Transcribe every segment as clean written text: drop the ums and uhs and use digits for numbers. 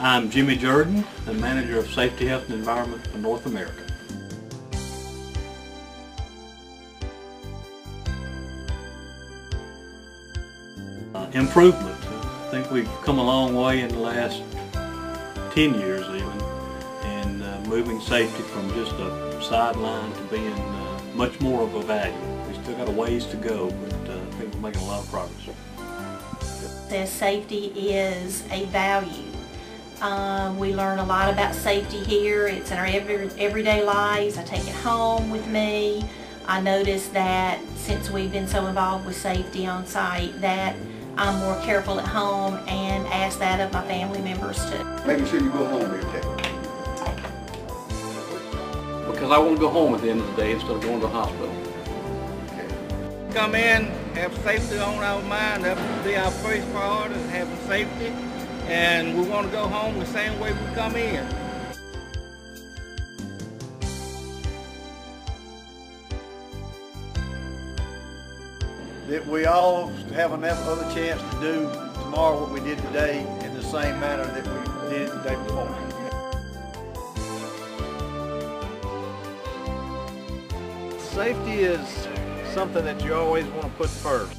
I'm Jimmy Jordan, the Manager of Safety, Health, and Environment for North America. Improvement. I think we've come a long way in the last 10 years even in moving safety from just a sideline to being much more of a value. We still got a ways to go, but I think we're making a lot of progress. Safety is a value. We learn a lot about safety here. It's in our everyday lives. I take it home with me. I notice that since we've been so involved with safety on site that I'm more careful at home and ask that of my family members too. Making sure you go home every day. Because I want to go home at the end of the day instead of going to the hospital. Okay. Come in, have safety on our mind. That will be our first priority, is having safety. And we want to go home the same way we come in. That we all have another chance to do tomorrow what we did today in the same manner that we did the day before. Safety is something that you always want to put first.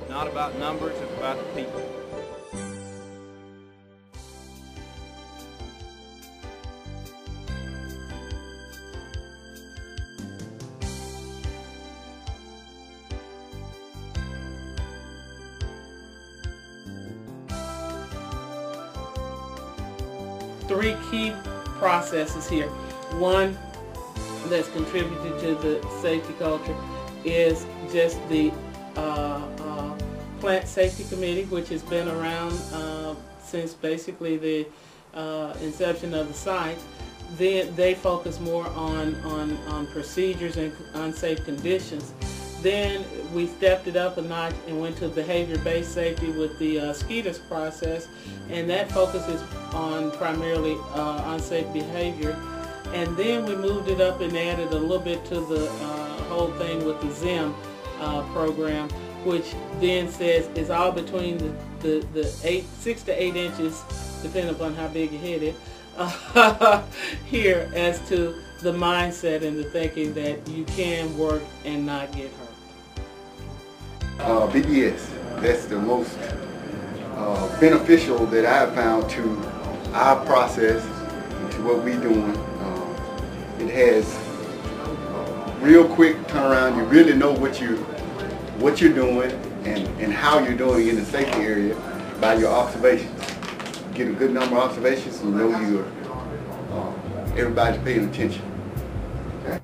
Not about numbers, it's about the people. Three key processes here. One that's contributed to the safety culture is just the Plant Safety Committee, which has been around since basically the inception of the site. Then they focus more on procedures and unsafe conditions. Then we stepped it up a notch and went to behavior-based safety with the SKIDS process, and that focuses on primarily unsafe behavior. And then we moved it up and added a little bit to the whole thing with the ZIM program, which then says it's all between the 6 to 8 inches, depending upon how big your head is, here as to the mindset and the thinking that you can work and not get hurt. BBS, that's the most beneficial that I have found to our process, to what we're doing. It has real quick turnaround. You really know what you're doing and how you're doing in the safety area by your observations. Get a good number of observations, you know everybody's paying attention. Okay.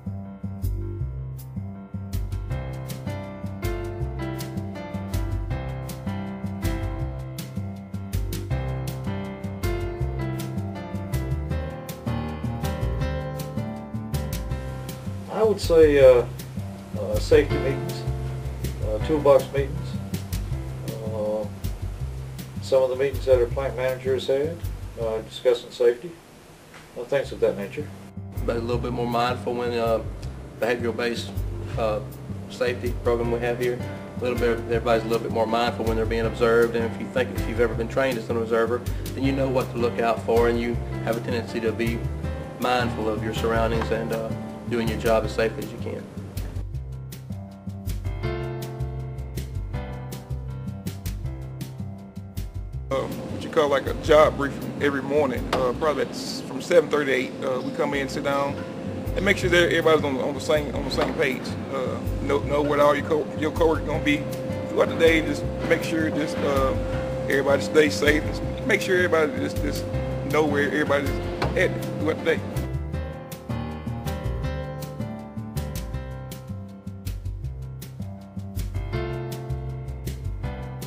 I would say safety meetings, toolbox meetings, some of the meetings that our plant managers had discussing safety, things of that nature. But a little bit more mindful when behavioral-based safety program we have here. Everybody's a little bit more mindful when they're being observed, and if you've ever been trained as an observer, then you know what to look out for, and you have a tendency to be mindful of your surroundings and doing your job as safely as you can. What you call like a job briefing every morning, probably from 7:30 to 8. We come in, sit down, and make sure that everybody's on the same page. Know what all your coworkers gonna be throughout the day. Just make sure everybody stays safe. And make sure everybody just know where everybody's at throughout the day.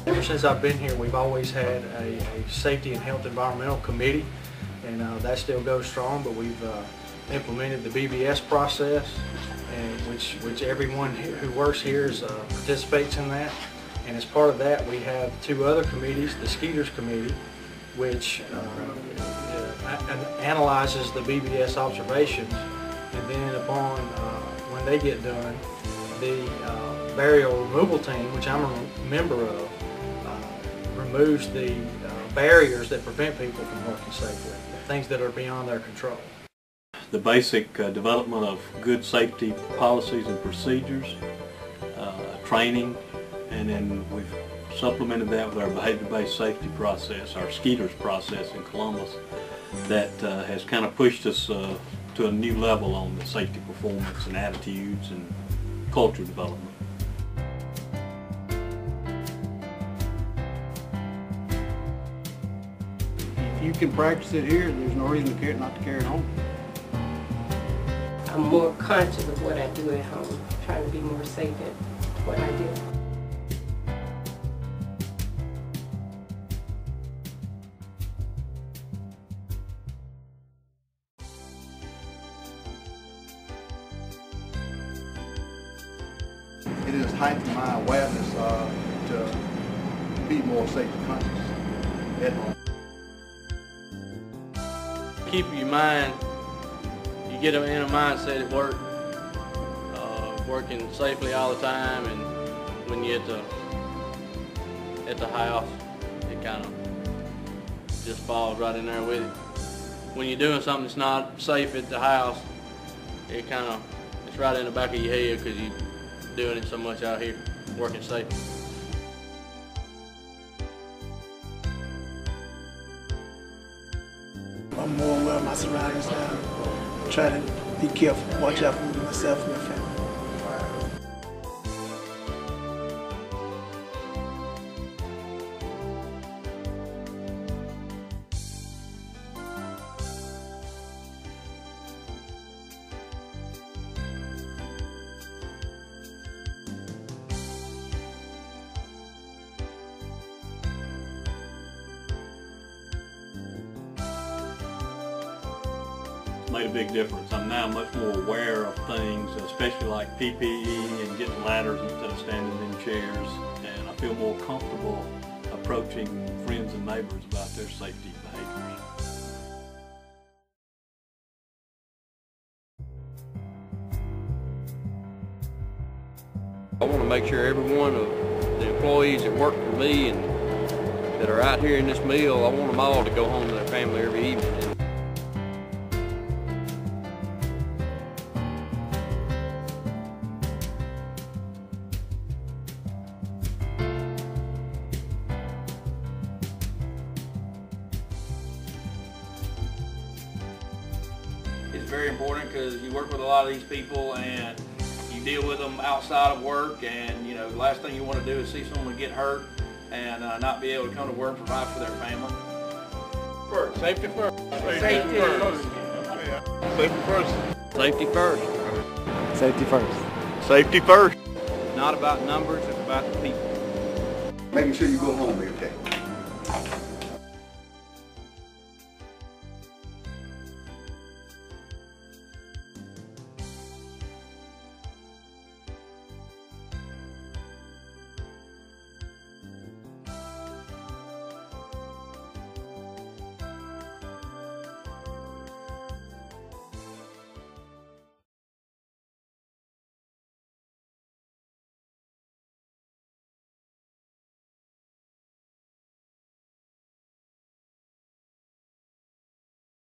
Ever since I've been here, we've always had a safety and health environmental committee, and that still goes strong, but we've implemented the BBS process, and which everyone who works here participates in that. And as part of that, we have two other committees, the SKIDS committee, which analyzes the BBS observations, and then upon they get done, the burial removal team, which I'm a member of, removes the barriers that prevent people from working safely, things that are beyond their control. The basic development of good safety policies and procedures, training, and then we've supplemented that with our behavior-based safety process, our Skeeters process in Columbus, that has kind of pushed us to a new level on the safety performance and attitudes and culture development. If you can practice it here, there's no reason not to carry it home. I'm more conscious of what I do at home, trying to be more safe at what I do. It has heightened my awareness to be more safety conscious at home. Keep your mind, you get in a mindset at work, working safely all the time, and when you're at the house, it kind of just falls right in there with it. When you're doing something that's not safe at the house, it's right in the back of your head because you're doing it so much out here, working safe. I'm more aware of my surroundings now. Try to be careful, watch out for myself and my family. Made a big difference. I'm now much more aware of things, especially like PPE and getting ladders instead of standing in chairs, and I feel more comfortable approaching friends and neighbors about their safety behaviors. I want to make sure every one of the employees that work for me and that are out here in this mill, I want them all to go home to their family every evening. It's very important because you work with a lot of these people and you deal with them outside of work, and you know the last thing you want to do is see someone get hurt and not be able to come to work and provide for their family. First. Safety first. Safety first. Safety first. Safety first. Safety first. Safety first. Not about numbers, it's about the people. Making sure you go home every day.